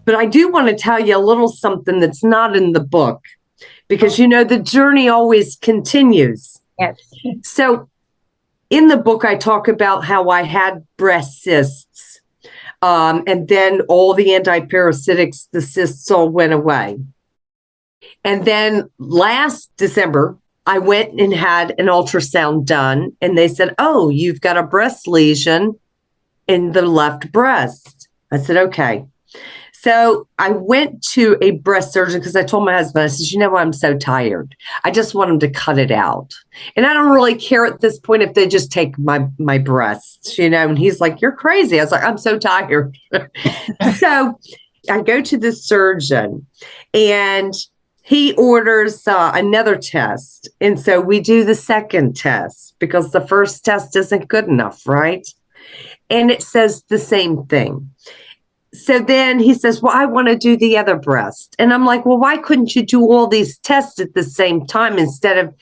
But I do want to tell you a little something that's not in the book, because, the journey always continues. Yes. So in the book, I talk about how I had breast cysts. And then all the antiparasitics, the cysts all went away. And then last December, I went and had an ultrasound done, and they said, "Oh, you've got a breast lesion in the left breast." I said, "Okay." So I went to a breast surgeon because I told my husband, I said, I'm so tired. I just want him to cut it out. And I don't really care at this point if they just take my breasts, and he's like, "You're crazy." I was like, "I'm so tired." So I go to the surgeon and he orders another test. And so we do the second test because the first test isn't good enough, right? And it says the same thing. So then he says, "Well, I want to do the other breast." And I'm like, "Well, why couldn't you do all these tests at the same time instead of,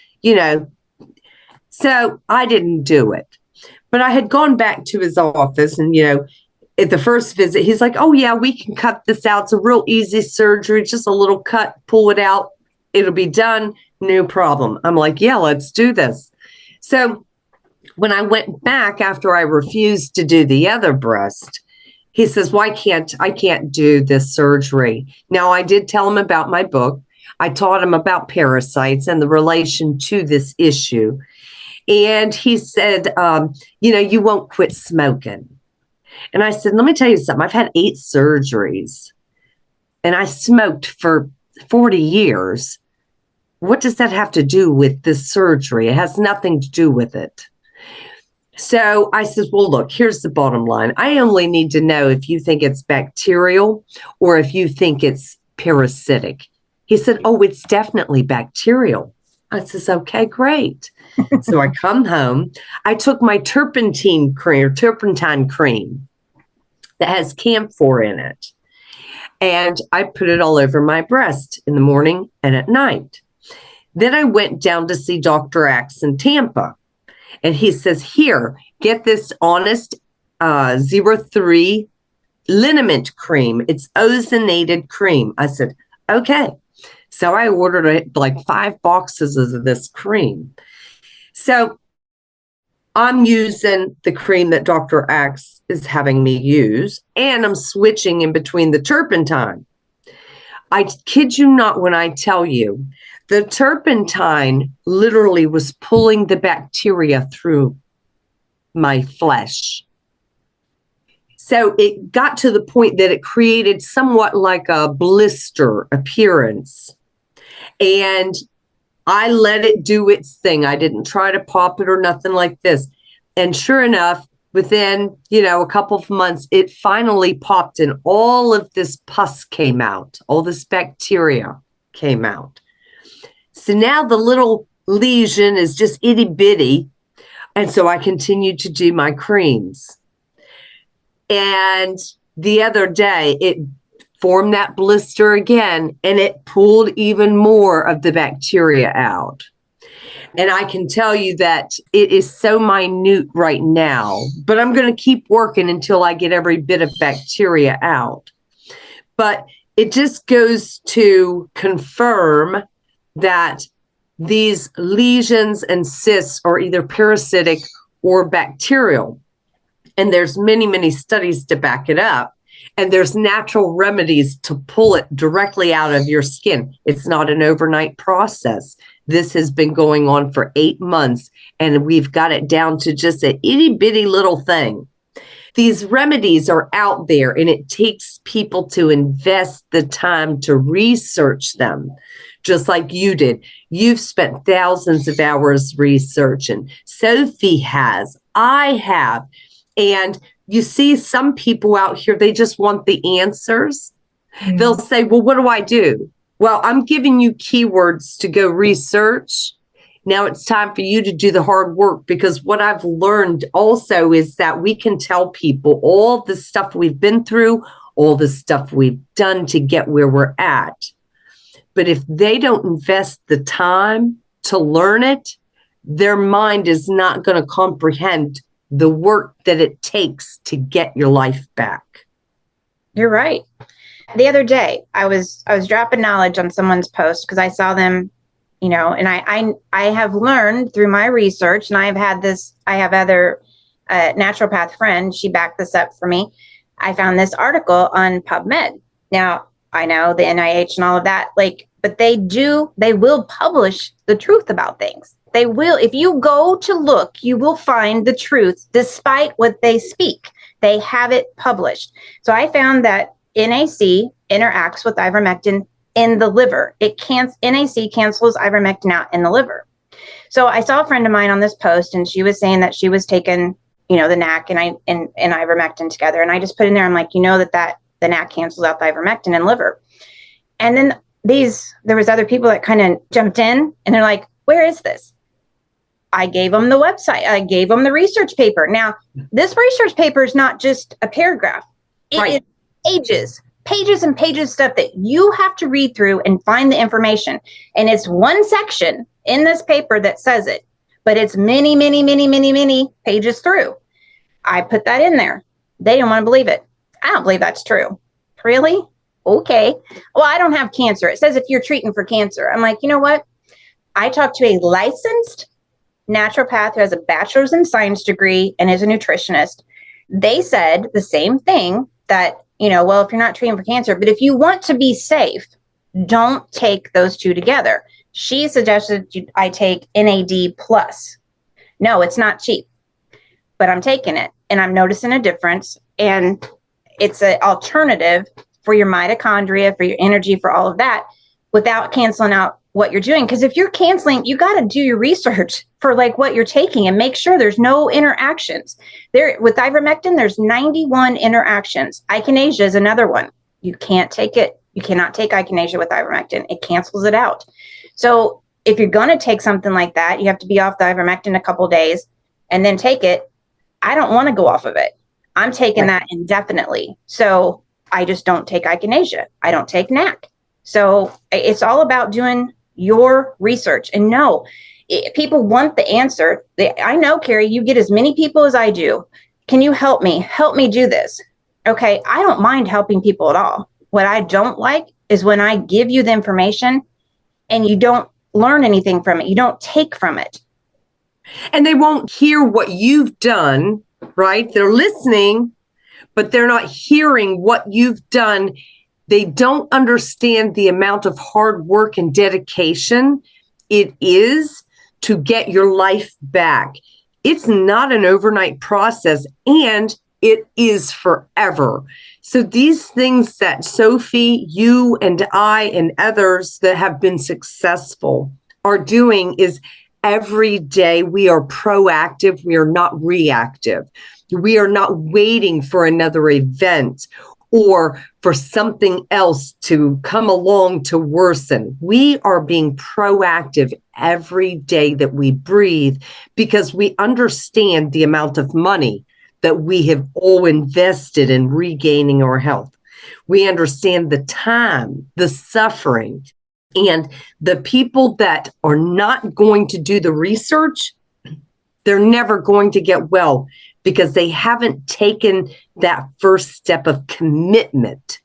So I didn't do it. But I had gone back to his office and, at the first visit, he's like, "Oh, yeah, we can cut this out. It's a real easy surgery, just a little cut, pull it out. It'll be done. No problem." I'm like, "Yeah, let's do this." So when I went back after I refused to do the other breast, he says, "Well, I can't do this surgery." Now, I did tell him about my book. I taught him about parasites and the relation to this issue. And he said, "You won't quit smoking." And I said, "Let me tell you something. I've had 8 surgeries and I smoked for 40 years. What does that have to do with this surgery? It has nothing to do with it." So I said, "Well, look, here's the bottom line. I only need to know if you think it's bacterial or if you think it's parasitic." He said, "Oh, it's definitely bacterial." I says, "Okay, great." So I come home. I took my turpentine cream that has camphor in it. And I put it all over my breast in the morning and at night. Then I went down to see Dr. Axe in Tampa. And he says, "Here, get this Honest 03 liniment cream. It's ozonated cream." I said, "Okay." So I ordered like 5 boxes of this cream. So I'm using the cream that Dr. Axe is having me use, and I'm switching in between the turpentine. I kid you not when I tell you, the turpentine literally was pulling the bacteria through my flesh. So it got to the point that it created somewhat like a blister appearance. And I let it do its thing. I didn't try to pop it or nothing like this. And sure enough, within, a couple of months, it finally popped and all of this pus came out. All this bacteria came out. So now the little lesion is just itty bitty. And so I continued to do my creams. And the other day, it formed that blister again, and it pulled even more of the bacteria out. And I can tell you that it is so minute right now, but I'm going to keep working until I get every bit of bacteria out. But it just goes to confirm that these lesions and cysts are either parasitic or bacterial. And there's many, many studies to back it up. And there's natural remedies to pull it directly out of your skin. It's not an overnight process. This has been going on for 8 months, and we've got it down to just an itty bitty little thing. These remedies are out there, and it takes people to invest the time to research them, just like you did. You've spent thousands of hours researching. Sophie has. I have. And you see some people out here, they just want the answers. Mm-hmm. They'll say, "Well, what do I do?" Well, I'm giving you keywords to go research. Now it's time for you to do the hard work, because what I've learned also is that we can tell people all the stuff we've been through, all the stuff we've done to get where we're at. But if they don't invest the time to learn it, their mind is not going to comprehend the work that it takes to get your life back. You're right. The other day, I was dropping knowledge on someone's post because I saw them, and I have learned through my research, and I have other naturopath friends. She backed this up for me. I found this article on PubMed. Now, I know the NIH and all of that, but they will publish the truth about things. They will. If you go to look, you will find the truth despite what they speak. They have it published. So I found that NAC interacts with ivermectin in the liver. NAC cancels ivermectin out in the liver. So I saw a friend of mine on this post, and she was saying that she was taking, the NAC and ivermectin together. And I just put in there, I'm like, that the NAC cancels out the ivermectin in liver. And then there was other people that kind of jumped in, and they're like, where is this? I gave them the website. I gave them the research paper. Now, this research paper is not just a paragraph. It is pages and pages of stuff that you have to read through and find the information. And it's one section in this paper that says it, but it's many, many, many, many, many pages through. I put that in there. They didn't want to believe it. I don't believe that's true. Really? Okay. Well, I don't have cancer. It says if you're treating for cancer. I'm like, you know what? I talked to a licensed naturopath who has a bachelor's in science degree and is a nutritionist. They said the same thing, that, well, if you're not treating for cancer, but if you want to be safe, don't take those two together. She suggested I take NAD plus. No, it's not cheap, but I'm taking it and I'm noticing a difference. And it's an alternative for your mitochondria, for your energy, for all of that, without canceling out what you're doing. Because if you're canceling, you got to do your research for what you're taking and make sure there's no interactions. There with ivermectin, there's 91 interactions. Echinacea is another one. You can't take it. You cannot take echinacea with ivermectin. It cancels it out. So if you're going to take something like that, you have to be off the ivermectin a couple days and then take it. I don't want to go off of it. I'm taking that indefinitely. So I just don't take echinacea. I don't take NAC. So it's all about doing your research. And no, people want the answer. I know, Carrie, you get as many people as I do. Can you help me? Help me do this. Okay, I don't mind helping people at all. What I don't like is when I give you the information and you don't learn anything from it. You don't take from it. And they won't hear what you've done, right? They're listening, but they're not hearing what you've done. They don't understand the amount of hard work and dedication it is to get your life back. It's not an overnight process, and it is forever. So these things that Sophie, you and I and others that have been successful are doing is every day we are proactive. We are not reactive. We are not waiting for another event or for something else to come along to worsen. We are being proactive every day that we breathe because we understand the amount of money that we have all invested in regaining our health. We understand the time, the suffering, and the people that are not going to do the research, they're never going to get well because they haven't taken that first step of commitment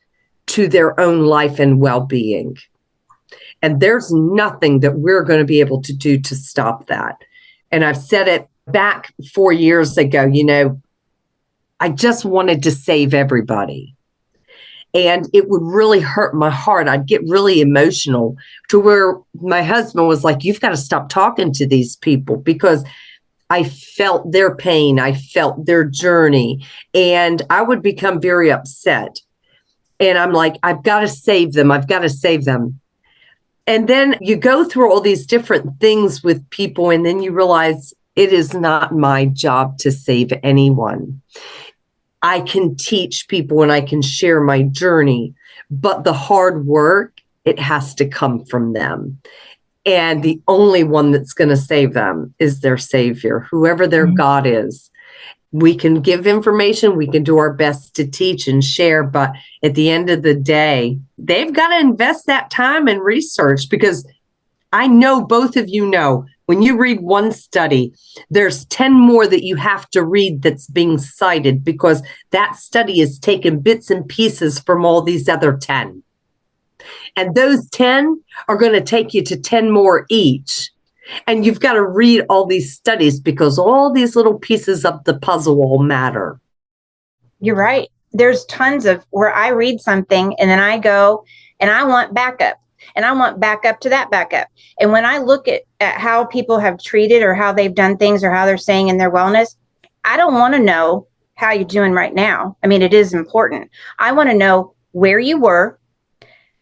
to their own life and well-being. And there's nothing that we're going to be able to do to stop that. And I've said it back 4 years ago, I just wanted to save everybody. And it would really hurt my heart. I'd get really emotional to where my husband was like, you've got to stop talking to these people because I felt their pain. I felt their journey. And I would become very upset. And I'm like, I've got to save them. I've got to save them. And then you go through all these different things with people, and then you realize it is not my job to save anyone. I can teach people and I can share my journey, but the hard work, it has to come from them. And the only one that's going to save them is their Savior, whoever their God is. We can give information, we can do our best to teach and share, but at the end of the day, they've got to invest that time and research because I know both of you know when you read one study, there's 10 more that you have to read that's being cited because that study is taking bits and pieces from all these other 10. And those 10 are going to take you to 10 more each. And you've got to read all these studies because all these little pieces of the puzzle all matter. You're right. There's tons of where I read something and then I go and I want backup. And I want backup to that backup. And when I look at how people have treated or how they've done things or how they're saying in their wellness, I don't want to know how you're doing right now. I mean, it is important. I want to know where you were,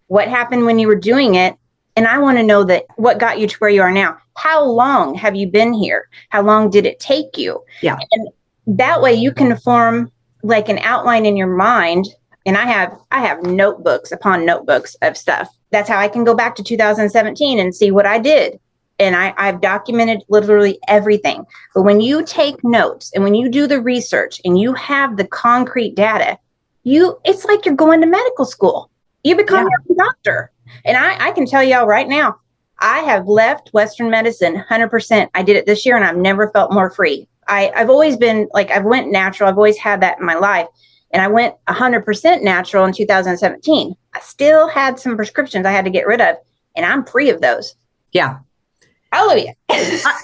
what happened when you were doing it. And I want to know that what got you to where you are now. How long have you been here? How long did it take you? Yeah. And that way you can form like an outline in your mind. And I have notebooks upon notebooks of stuff. That's how I can go back to 2017 and see what I did. And I've documented literally everything. But when you take notes and when you do the research and you have the concrete data, it's like you're going to medical school. You become your own doctor. And I can tell y'all right now, I have left Western medicine 100%. I did it this year and I've never felt more free. I've always been like, I've went natural. I've always had that in my life. And I went 100% natural in 2017. I still had some prescriptions I had to get rid of, and I'm free of those. Yeah. Hallelujah.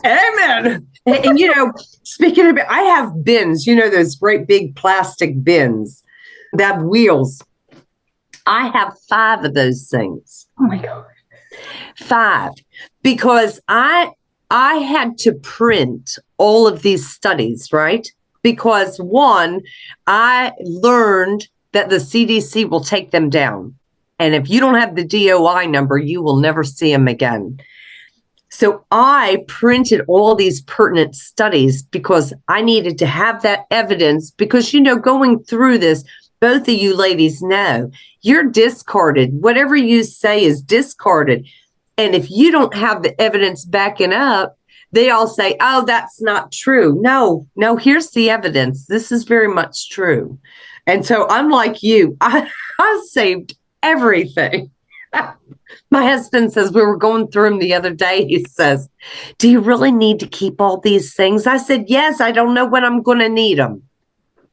Amen. And, speaking of it, I have bins, those great big plastic bins that have wheels. I have 5 of those things. Oh, my God. 5. Because I had to print all of these studies, right? Because one, I learned that the CDC will take them down. And if you don't have the DOI number, you will never see them again. So I printed all these pertinent studies because I needed to have that evidence because, going through this, both of you ladies know you're discarded. Whatever you say is discarded. And if you don't have the evidence backing up, they all say, oh, that's not true. No, here's the evidence. This is very much true. And so I'm like you. I saved everything. My husband says, we were going through them the other day. He says, do you really need to keep all these things? I said, yes, I don't know when I'm going to need them.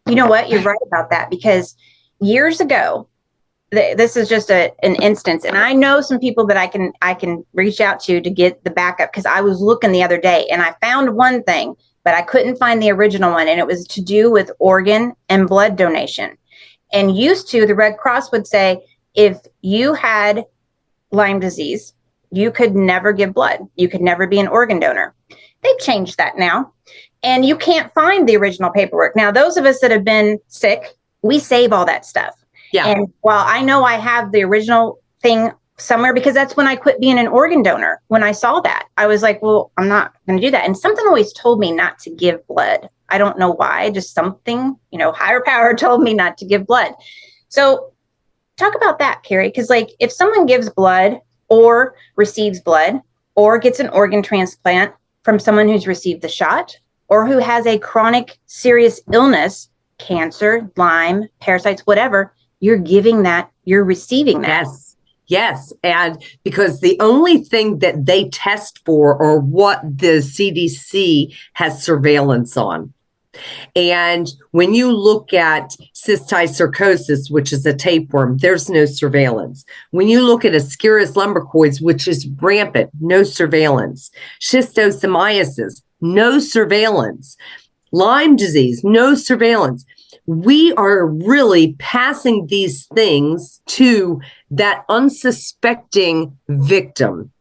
You know what? You're right about that because years ago, this is just an instance. And I know some people that I can reach out to get the backup because I was looking the other day and I found one thing, but I couldn't find the original one. And it was to do with organ and blood donation. And used to, the Red Cross would say, if you had Lyme disease, you could never give blood. You could never be an organ donor. They've changed that now. And you can't find the original paperwork. Now, those of us that have been sick, we save all that stuff. Yeah. And while I know I have the original thing somewhere, because that's when I quit being an organ donor. When I saw that, I was like, well, I'm not going to do that. And something always told me not to give blood. I don't know why, just something, higher power told me not to give blood. So talk about that, Carrie, because if someone gives blood or receives blood or gets an organ transplant from someone who's received the shot or who has a chronic serious illness, cancer, Lyme, parasites, whatever, you're giving that, you're receiving that. Yes. And because the only thing that they test for are what the CDC has surveillance on. And when you look at cysticercosis, which is a tapeworm, there's no surveillance. When you look at Ascaris lumbricoides, which is rampant, no surveillance. Schistosomiasis, no surveillance. Lyme disease, no surveillance. We are really passing these things to that unsuspecting victim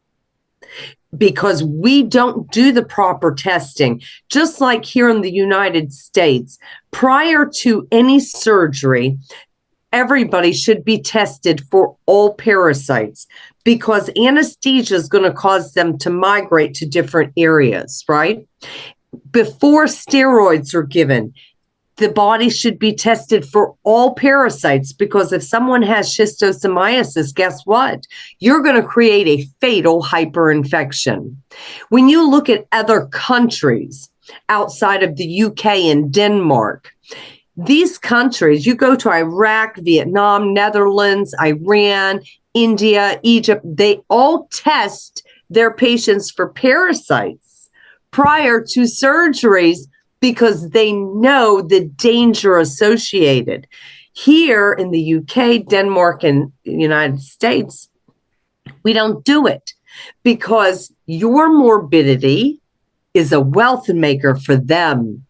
because we don't do the proper testing. Just like here in the United States, prior to any surgery, everybody should be tested for all parasites because anesthesia is going to cause them to migrate to different areas, right? Before steroids are given, the body should be tested for all parasites because if someone has schistosomiasis, guess what? You're going to create a fatal hyperinfection. When you look at other countries outside of the UK and Denmark, these countries, you go to Iraq, Vietnam, Netherlands, Iran, India, Egypt, they all test their patients for parasites prior to surgeries because they know the danger associated. Here in the UK, Denmark, and the United States, we don't do it because your morbidity is a wealth maker for them.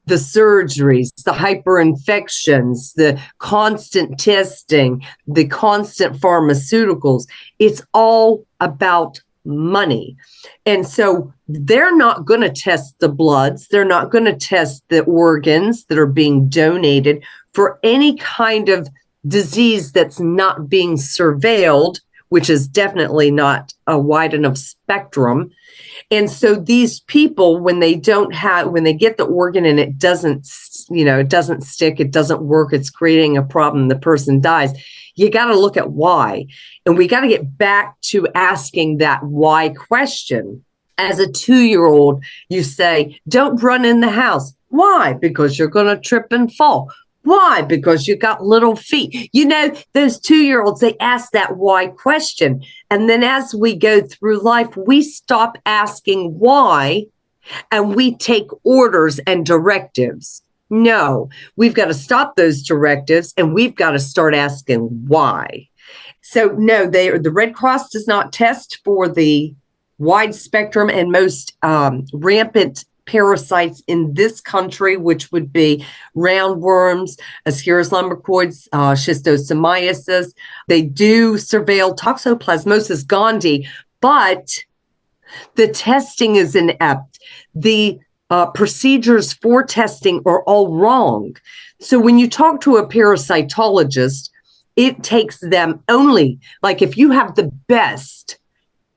The surgeries, the hyperinfections, the constant testing, the constant pharmaceuticals, it's all about money. And so they're not going to test the bloods. They're not going to test the organs that are being donated for any kind of disease that's not being surveilled, which is definitely not a wide enough spectrum. And so these people, when they get the organ and it doesn't stick, it doesn't work, it's creating a problem, the person dies, you got to look at why. And we got to get back to asking that why question. As a 2-year-old, you say, don't run in the house. Why? Because you're going to trip and fall. Why? Because you got little feet. You know, those 2-year-olds, they ask that why question. And then as we go through life, we stop asking why and we take orders and directives. No, we've got to stop those directives and we've got to start asking why. So no, the Red Cross does not test for the wide spectrum and most rampant parasites in this country, which would be roundworms, Ascaris lumbricoides, schistosomiasis. They do surveil Toxoplasmosis gondii, but the testing is inept. The procedures for testing are all wrong. So when you talk to a parasitologist, it takes them only, like if you have the best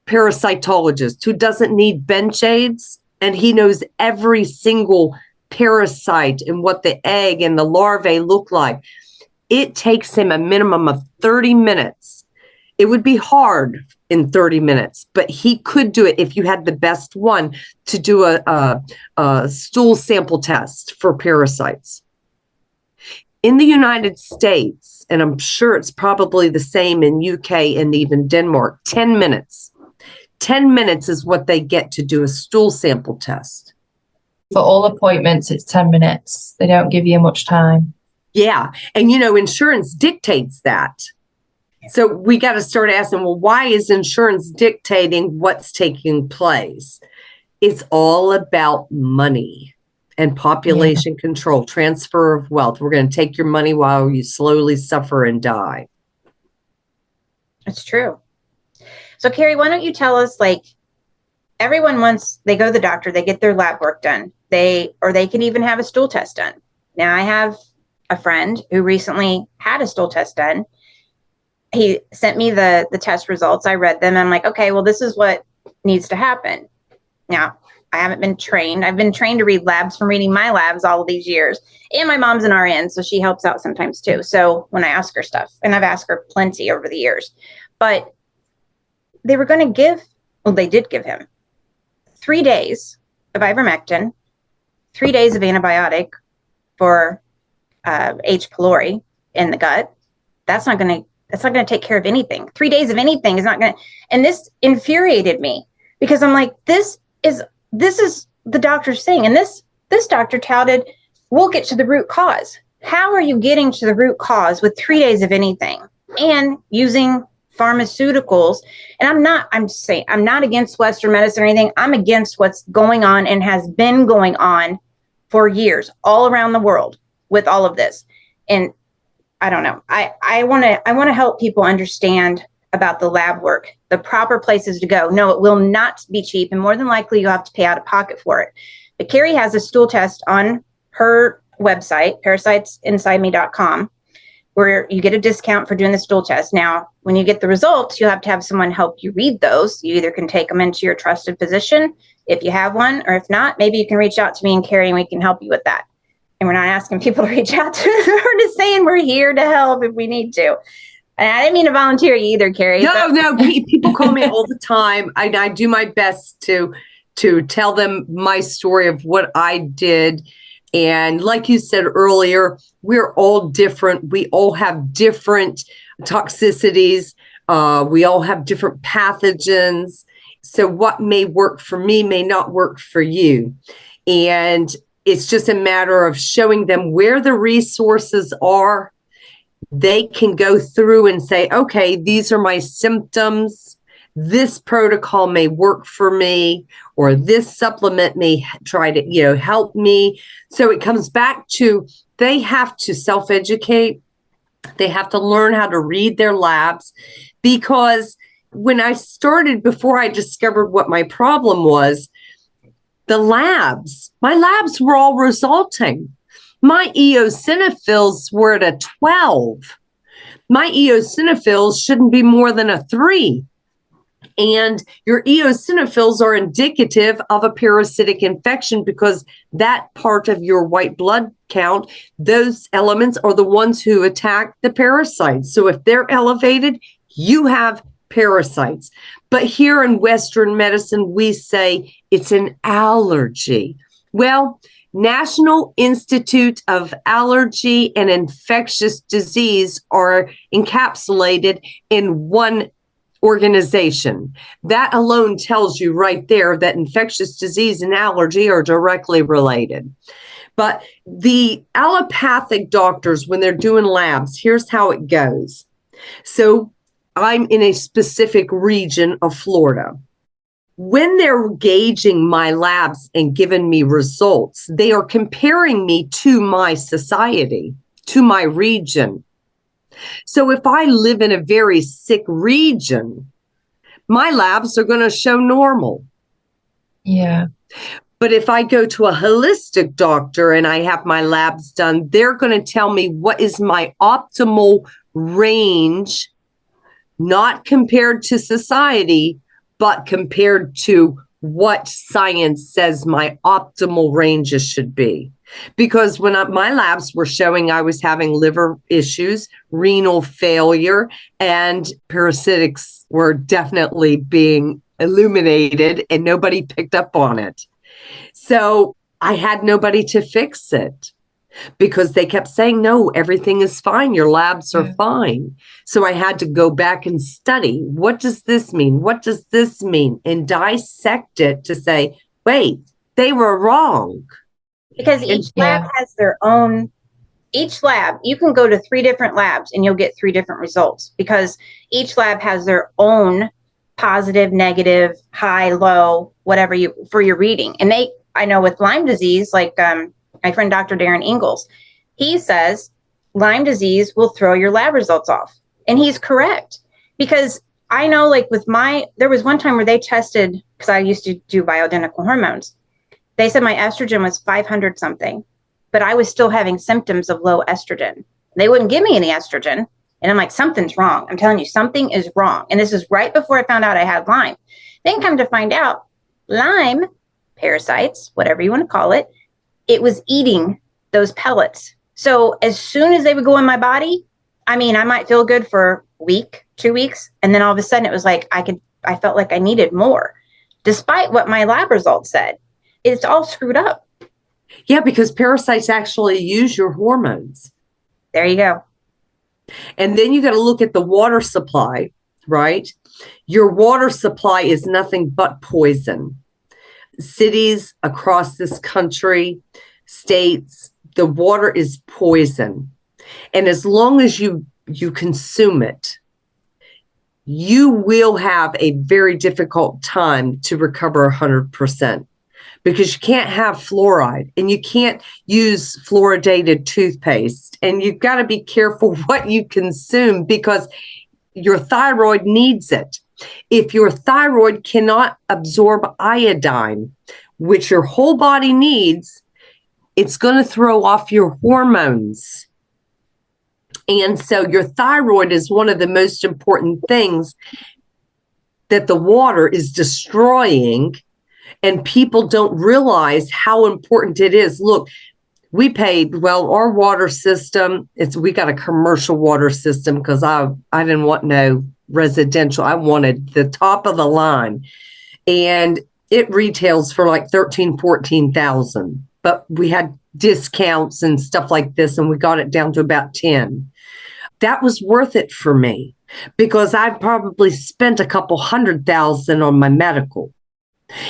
parasitologist who doesn't need bench aids, and he knows every single parasite and what the egg and the larvae look like, it takes him a minimum of 30 minutes. It would be hard in 30 minutes, but he could do it if you had the best one to do a stool sample test for parasites. In the United States, and I'm sure it's probably the same in UK and even Denmark, 10 minutes. 10 minutes is what they get to do a stool sample test. For all appointments, it's 10 minutes. They don't give you much time. Yeah. And, insurance dictates that. So we got to start asking, well, why is insurance dictating what's taking place? It's all about money and population control, transfer of wealth. We're going to take your money while you slowly suffer and die. It's true. So, Carrie, why don't you tell us, everyone once they go to the doctor, they get their lab work done, they can even have a stool test done. Now, I have a friend who recently had a stool test done. He sent me the test results. I read them. I'm like, okay, well, this is what needs to happen. Now, I haven't been trained. I've been trained to read labs from reading my labs all of these years. And my mom's an RN, so she helps out sometimes too. So when I ask her stuff, and I've asked her plenty over the years, but they were going to they did give him 3 days of ivermectin, 3 days of antibiotic for H. pylori in the gut. That's not going to take care of anything. 3 days of anything is not going to. And this infuriated me because I'm like, this is the doctor's thing. And this doctor touted, we'll get to the root cause. How are you getting to the root cause with 3 days of anything and using pharmaceuticals? And I'm not against Western medicine or anything. I'm against what's going on and has been going on for years all around the world with all of this. And I don't know. I want to help people understand about the lab work, the proper places to go. No, it will not be cheap, and more than likely you'll have to pay out of pocket for it. But Carrie has a stool test on her website, parasitesinsideme.com, where you get a discount for doing the stool test. Now, when you get the results, you'll have to have someone help you read those. You either can take them into your trusted physician if you have one, or if not, maybe you can reach out to me and Carrie and we can help you with that. And we're not asking people to reach out to us. We're just saying we're here to help if we need to. And I didn't mean to volunteer you either, Carrie. No, people call me all the time. I do my best to tell them my story of what I did. And like you said earlier, we're all different. We all have different toxicities. We all have different pathogens. So what may work for me may not work for you. And it's just a matter of showing them where the resources are. They can go through and say, okay, these are my symptoms. This protocol may work for me, or this supplement may try to, help me. So it comes back to they have to self-educate. They have to learn how to read their labs, because when I started, before I discovered what my problem was, my labs were all resulting. My eosinophils were at a 12. My eosinophils shouldn't be more than a 3. And your eosinophils are indicative of a parasitic infection, because that part of your white blood count, those elements are the ones who attack the parasites. So if they're elevated, you have parasites. But here in Western medicine, we say it's an allergy. Well, National Institute of Allergy and Infectious Disease are encapsulated in one organization. That alone tells you right there that infectious disease and allergy are directly related. But the allopathic doctors, when they're doing labs, here's how it goes. So I'm in a specific region of Florida. When they're gauging my labs and giving me results, they are comparing me to my society, to my region. So if I live in a very sick region, my labs are going to show normal. Yeah. But if I go to a holistic doctor and I have my labs done, they're going to tell me what is my optimal range, not compared to society, but compared to what science says my optimal ranges should be. Because when my labs were showing I was having liver issues, renal failure, and parasitics were definitely being illuminated, and nobody picked up on it. So I had nobody to fix it, because they kept saying, no, everything is fine. Your labs are fine. So I had to go back and study. What does this mean? What does this mean? And dissect it to say, wait, they were wrong. Because each lab has their own, each lab, you can go to 3 different labs and you'll get 3 different results, because each lab has their own positive, negative, high, low, whatever for your reading. And I know with Lyme disease, like my friend, Dr. Darren Ingalls, he says Lyme disease will throw your lab results off. And he's correct, because I know, like there was one time where they tested, because I used to do bioidentical hormones. They said my estrogen was 500 something, but I was still having symptoms of low estrogen. They wouldn't give me any estrogen. And I'm like, something's wrong. I'm telling you, something is wrong. And this is right before I found out I had Lyme. Then come to find out, Lyme parasites, whatever you want to call it, it was eating those pellets. So as soon as they would go in my body, I might feel good for a week, 2 weeks. And then all of a sudden it was like, I felt like I needed more, despite what my lab results said. It's all screwed up. Yeah, because parasites actually use your hormones. There you go. And then you got to look at the water supply, right? Your water supply is nothing but poison. Cities across this country, states, the water is poison. And as long as you consume it, you will have a very difficult time to recover 100%. Because you can't have fluoride, and you can't use fluoridated toothpaste, and you've got to be careful what you consume, because your thyroid needs it. If your thyroid cannot absorb iodine, which your whole body needs, it's going to throw off your hormones. And so your thyroid is one of the most important things that the water is destroying. And people don't realize how important it is. Look, we paid, our water system, we got a commercial water system, because I didn't want no residential. I wanted the top of the line. And it retails for like $13,000, $14,000. But we had discounts and stuff like this, and we got it down to about 10. That was worth it for me. because I've probably spent a couple $100,000 on my medical.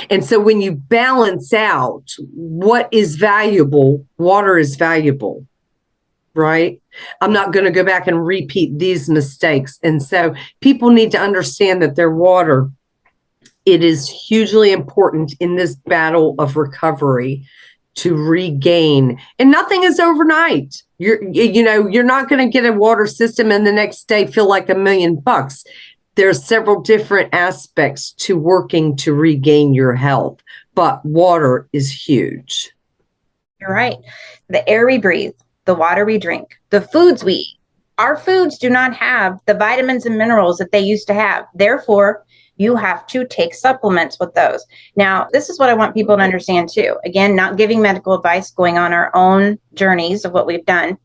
And so when you balance out what is valuable, water is valuable, right? I'm not going to go back and repeat these mistakes. And so people need to understand that their water, it is hugely important in this battle of recovery to regain. And nothing is overnight. You're not going to get a water system and the next day feel like $1 million. There's several different aspects to working to regain your health, but water is huge. You're right. The air we breathe, the water we drink, the foods we eat. Our foods do not have the vitamins and minerals that they used to have. Therefore, you have to take supplements with those. Now, this is what I want people to understand too. Again, not giving medical advice, going on our own journeys of what we've done.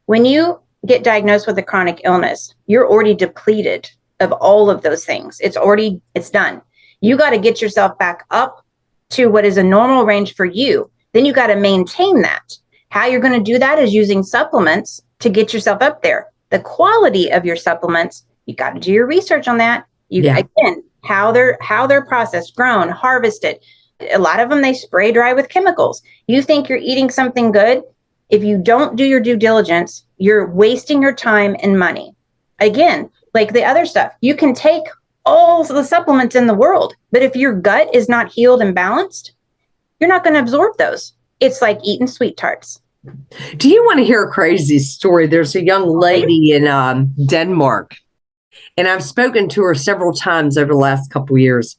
When you get diagnosed with a chronic illness, you're already depleted of all of those things. It's done. You got to get yourself back up to what is a normal range for you. Then you got to maintain that. How you're going to do that is using supplements to get yourself up there. The quality of your supplements, you got to do your research on that. Again, how they're processed, grown, harvested. A lot of them, they spray dry with chemicals. You think you're eating something good. If you don't do your due diligence, you're wasting your time and money. Again, like the other stuff, you can take all the supplements in the world, but if your gut is not healed and balanced, you're not going to absorb those. It's like eating sweet tarts. Do you want to hear a crazy story? There's a young lady in Denmark, and I've spoken to her several times over the last couple of years.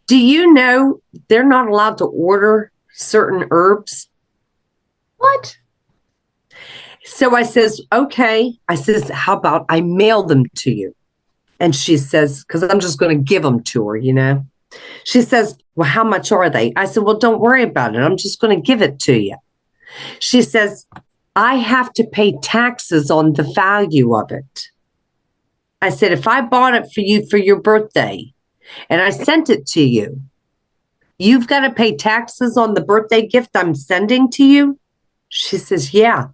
Do you know they're not allowed to order certain herbs? What? So I says, okay. I says, how about I mail them to you? And she says, because I'm just going to give them to her, She says, well, how much are they? I said, well, don't worry about it. I'm just going to give it to you. She says, I have to pay taxes on the value of it. I said, if I bought it for you for your birthday and I sent it to you, you've got to pay taxes on the birthday gift I'm sending to you? She says, yeah,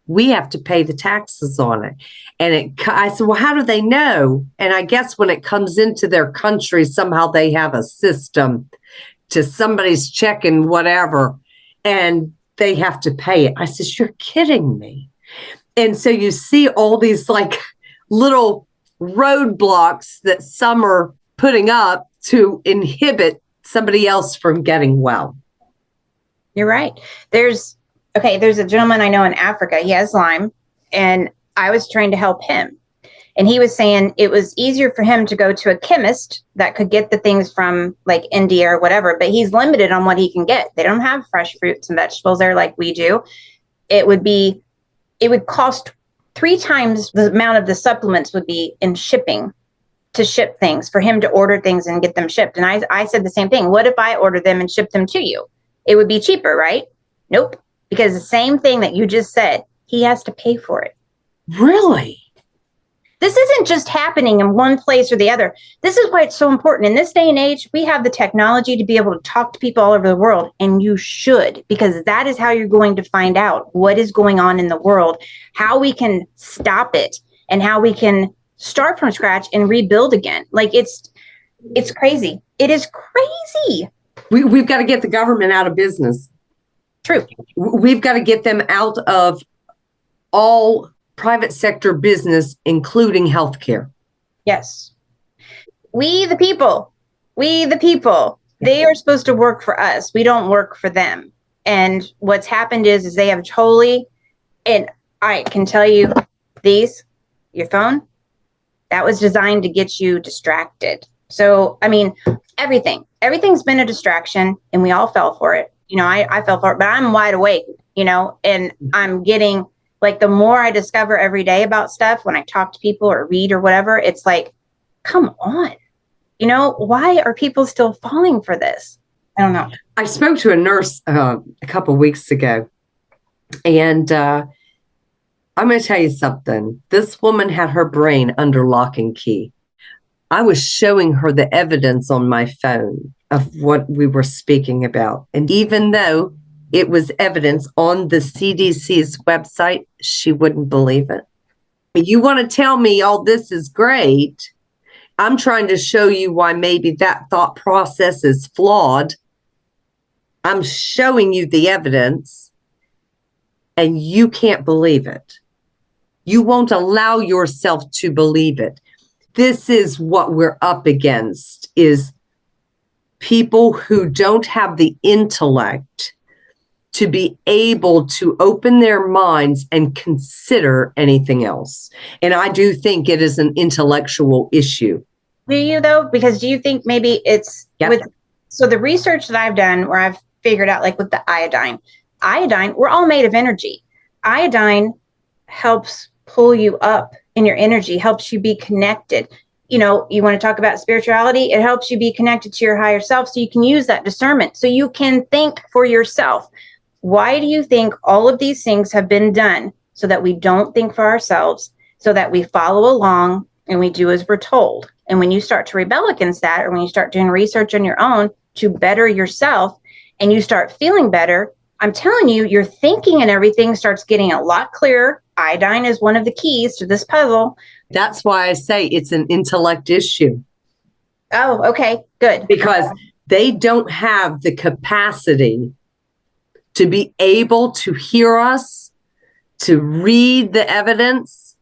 we have to pay the taxes on it. And I said, well, how do they know? And I guess when it comes into their country, somehow they have a system to somebody's checking whatever, and they have to pay it. I said, you're kidding me. And so you see all these like little roadblocks that some are putting up to inhibit somebody else from getting well. You're right. There's a gentleman I know in Africa. He has Lyme, and I was trying to help him. And he was saying it was easier for him to go to a chemist that could get the things from like India or whatever, but he's limited on what he can get. They don't have fresh fruits and vegetables there like we do. It would cost 3 times the amount of the supplements would be in shipping to ship things for him to order things and get them shipped. And I said the same thing. What if I order them and ship them to you? It would be cheaper, right? Nope. Because the same thing that you just said, he has to pay for it. Really? This isn't just happening in one place or the other. This is why it's so important. In this day and age, we have the technology to be able to talk to people all over the world, and you should, because that is how you're going to find out what is going on in the world, how we can stop it, and how we can start from scratch and rebuild again. Like it's crazy. It is crazy. We've got to get the government out of business. True. We've got to get them out of all private sector business, including healthcare. Yes. We the people, they are supposed to work for us. We don't work for them. And what's happened is they have totally, and I can tell you your phone, that was designed to get you distracted. So, I mean, everything's been a distraction, and we all fell for it. I fell for it, but I'm wide awake, and I'm getting, like, the more I discover every day about stuff, when I talk to people or read or whatever, it's like, come on, why are people still falling for this? I don't know. I spoke to a nurse a couple of weeks ago, and I'm going to tell you something. This woman had her brain under lock and key. I was showing her the evidence on my phone of what we were speaking about. And even though it was evidence on the CDC's website, she wouldn't believe it. You want to tell me, oh, this is great. I'm trying to show you why maybe that thought process is flawed. I'm showing you the evidence, and you can't believe it. You won't allow yourself to believe it. This is what we're up against, is people who don't have the intellect to be able to open their minds and consider anything else. And I do think it is an intellectual issue. Do you though? Because do you think maybe it's so the research that I've done where I've figured out, like with the iodine, we're all made of energy. Iodine helps pull you up in your energy, helps you be connected. You know, you want to talk about spirituality, it helps you be connected to your higher self so you can use that discernment, so you can think for yourself. Why do you think all of these things have been done so that we don't think for ourselves, so that we follow along and we do as we're told? And when you start to rebel against that, or when you start doing research on your own to better yourself and you start feeling better, I'm telling you, your thinking and everything starts getting a lot clearer. Iodine is one of the keys to this puzzle. That's why I say it's an intellect issue. Oh, okay, good. Because they don't have the capacity to be able to hear us, to read the evidence,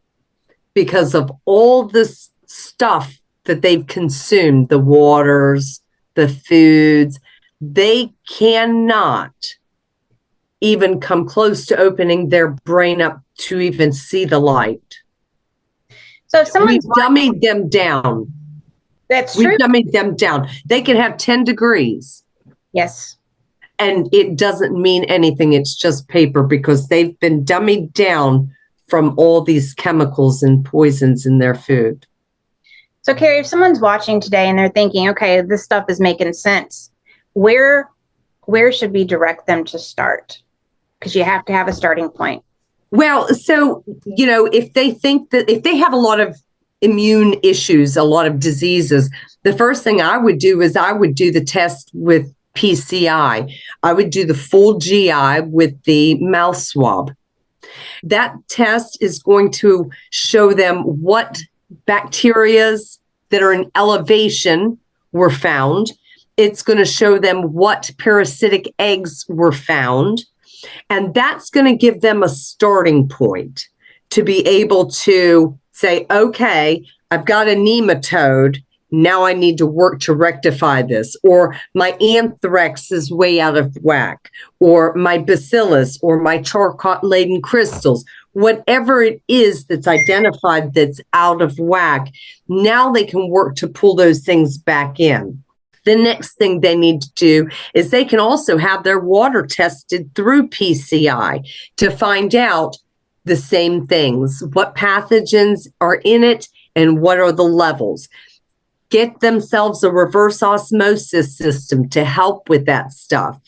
because of all this stuff that they've consumed, the waters, the foods. They cannot even come close to opening their brain up to even see the light. So if someone's dummied them down. That's true. We've dummied them down. They can have 10 degrees. Yes. And it doesn't mean anything. It's just paper, because they've been dummied down from all these chemicals and poisons in their food. So, Carrie, if someone's watching today and they're thinking, okay, this stuff is making sense, where should we direct them to start? Because you have to have a starting point. Well, so, you know, if they think that if they have a lot of immune issues, a lot of diseases, the first thing I would do is I would do the test with PCI. I would do the full GI with the mouth swab. That test is going to show them what bacterias that are in elevation were found. It's going to show them what parasitic eggs were found. And that's going to give them a starting point to be able to say, okay, I've got a nematode. Now I need to work to rectify this. Or my anthrax is way out of whack. Or my bacillus, or my charcot-laden crystals. Whatever it is that's identified that's out of whack, now they can work to pull those things back in. The next thing they need to do is they can also have their water tested through PCI to find out the same things, what pathogens are in it and what are the levels. Get themselves a reverse osmosis system to help with that stuff.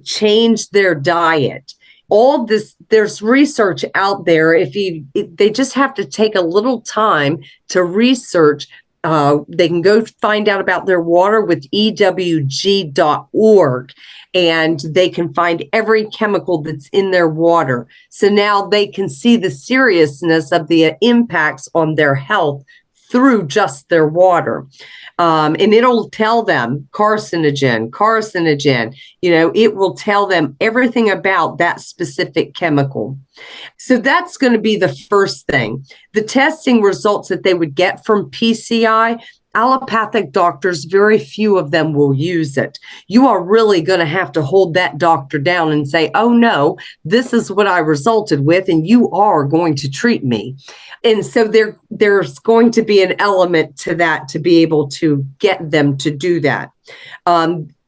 Change their diet. All this, there's research out there. If they just have to take a little time to research. They can go find out about their water with ewg.org, and they can find every chemical that's in their water. So now they can see the seriousness of the impacts on their health through just their water. And it'll tell them carcinogen, you know, it will tell them everything about that specific chemical. So that's going to be the first thing. The testing results that they would get from PCI, allopathic doctors, very few of them will use it. You are really going to have to hold that doctor down and say, oh no, this is what I resulted with, and you are going to treat me. And so there's going to be an element to that to be able to get them to do that.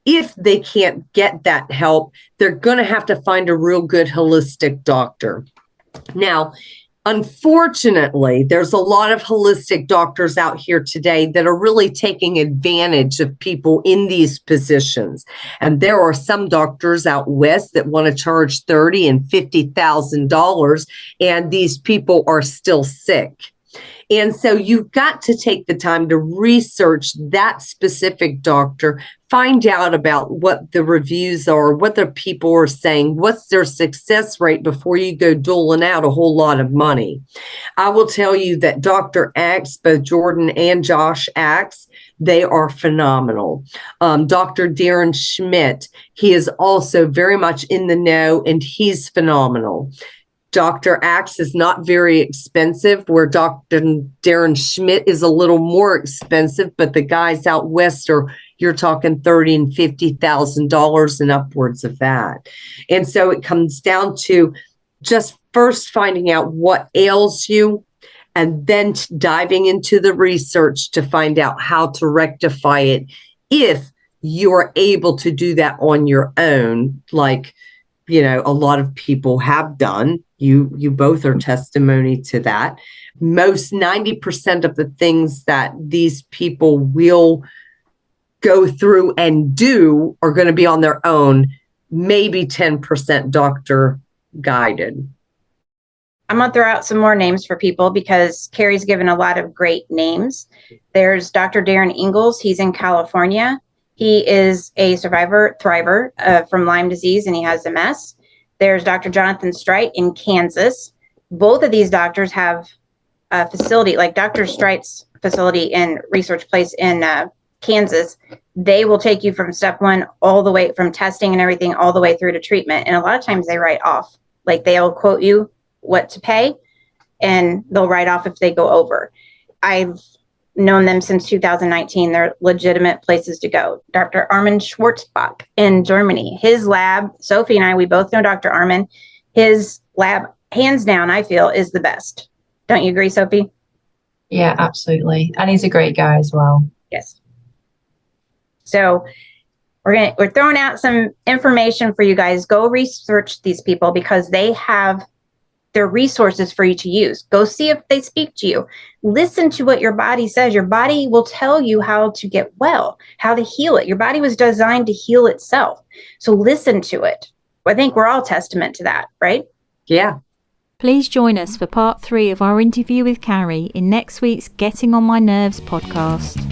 If they can't get that help, they're going to have to find a real good holistic doctor. Now, unfortunately, there's a lot of holistic doctors out here today that are really taking advantage of people in these positions. And there are some doctors out west that want to charge $30,000 and $50,000, and these people are still sick. And so you've got to take the time to research that specific doctor, find out about what the reviews are, what the people are saying, what's their success rate before you go doling out a whole lot of money. I will tell you that Dr. Axe, both Jordan and Josh Axe, they are phenomenal. Dr. Darren Schmidt, he is also very much in the know, and he's phenomenal. Dr. Axe is not very expensive, where Dr. Darren Schmidt is a little more expensive, but the guys out west are, you're talking $30,000 and $50,000 and upwards of that. And so it comes down to just first finding out what ails you, and then diving into the research to find out how to rectify it if you're able to do that on your own, like, you know, a lot of people have done. You both are testimony to that. Most 90% of the things that these people will go through and do are going to be on their own, maybe 10% doctor guided. I'm going to throw out some more names for people because Carrie's given a lot of great names. There's Dr. Darren Ingalls. He's in California. He is a thriver from Lyme disease, and he has MS. There's Dr. Jonathan Strite in Kansas. Both of these doctors have a facility, like Dr. Strite's facility and research place in Kansas. They will take you from step one all the way from testing and everything all the way through to treatment. And a lot of times they write off, like they'll quote you what to pay and they'll write off if they go over. I've known them since 2019. They're legitimate places to go. Dr. Armin Schwartzbach in Germany, his lab, Sophie and I, we both know Dr. Armin. His lab, hands down, I feel is the best. Don't you agree, Sophie? Yeah, absolutely. And he's a great guy as well. Yes. So we're throwing out some information for you guys. Go research these people because they have their resources for you to use. Go see if they speak to you. Listen to what your body says. Your body will tell you how to get well, how to heal it. Your body was designed to heal itself. So listen to it. I think we're all testament to that, right? Yeah. Please join us for part 3 of our interview with Carrie in next week's Getting on My Nerves podcast.